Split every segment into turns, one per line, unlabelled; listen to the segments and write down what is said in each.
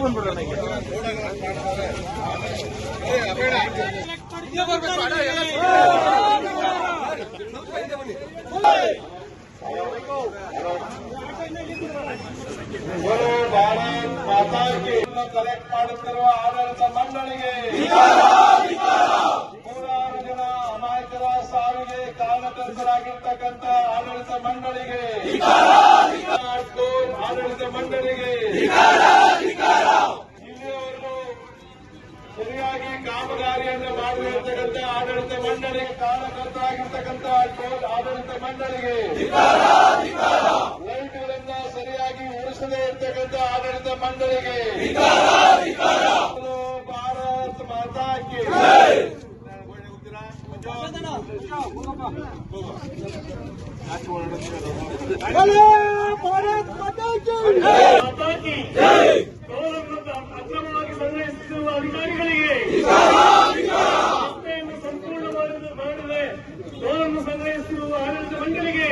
ಮುಂದಕ್ಕೆ ಬಂದ್ಬಿಡೋಣ.
ಭಾರತ್ ಮಾತಾ ಕಿ ಕಲೆಕ್ಟ್ ಮಾಡುತ್ತಿರುವ ಆಡಳಿತ ಮಂಡಳಿಗೆ, 106 ಜನ ಅಮಾಯಕರ ಸಾವಿಗೆ ಕಾರಣಕರ್ತರಾಗಿರ್ತಕ್ಕಂಥ ಆಡಳಿತ ಮಂಡಳಿಗೆ, ಆಡಳಿತ ಮಂಡಳಿಗೆ ಇಲ್ಲಿಯವರೆಗೂ ಸರಿಯಾಗಿ ಕಾಮಗಾರಿಯನ್ನು ಮಾಡಿರ್ತಕ್ಕಂಥ ಆಡಳಿತ ಮಂಡಳಿಗೆ ಕಾರಣಕರ್ತರಾಗಿರ್ತಕ್ಕಂಥ ಆಡಳಿತ ಮಂಡಳಿಗೆ, ಲೈಟ್ಗಳನ್ನ ಸರಿಯಾಗಿ ಉಳಿಸದೇ ಇರ್ತಕ್ಕಂಥ ಆಡಳಿತ ಮಂಡಳಿಗೆ ಭಾರತ್ ಮಾತಾ ಕಿ ಅಕ್ರಮವಾಗಿ ಸಂಗ್ರಹಿಸುತ್ತಿರುವ ಅಧಿಕಾರಿಗಳಿಗೆ, ರಸ್ತೆಯನ್ನು ಸಂಪೂರ್ಣವಾಗಿ ಮಾಡದೆ ಟೋಲನ್ನು ಸಂಗ್ರಹಿಸುತ್ತಿರುವ ಆಡಳಿತ ಮಂಡಳಿಗೆ,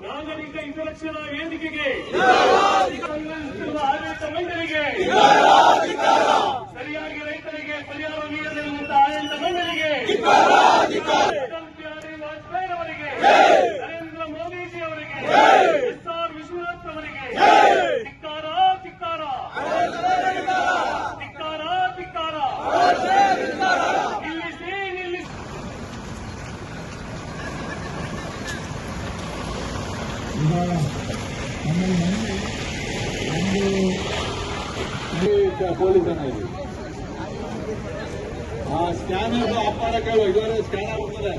ನಾಗರಿಕ ಹಿತರಕ್ಷಣಾ ವೇದಿಕೆಗೆ, ಸಂಗ್ರಹಿಸುತ್ತಿರುವ ಆಡಳಿತ ಮಂಡಳಿಗೆ, ಸರಿಯಾಗಿ ರೈತರಿಗೆ ಪರಿಹಾರ ನೀಡದಿರುವಂತಹ ಆಡಳಿತ ಮಂಡಳಿಗೆ, ಅಟಲ್ ಬಿಹಾರಿ ವಾಜಪೇಯಿ ಅವರಿಗೆ, ನರೇಂದ್ರ ಮೋದಿಜಿ ಅವರಿಗೆ, ಎಸ್.ಆರ್. ವಿಶ್ವನಾಥ್ ಅವರಿಗೆ ಧಿಕ್ಕಾರ ಧಿಕ್ಕಾರ ಧಿಕ್ಕಾರ ಧಿಕ್ಕಾರ. ನಿಲ್ಲಿಸಿ ನಿಲ್ಲಿಸಿ. ಪೊಲೀಸನ ಇದು ಸ್ಕ್ಯಾನರ್ ಆಫ್ ಮಾಡಕ್ಕೆ ಇದುವರೆ ಸ್ಕ್ಯಾನ್ ಆಗುತ್ತದೆ.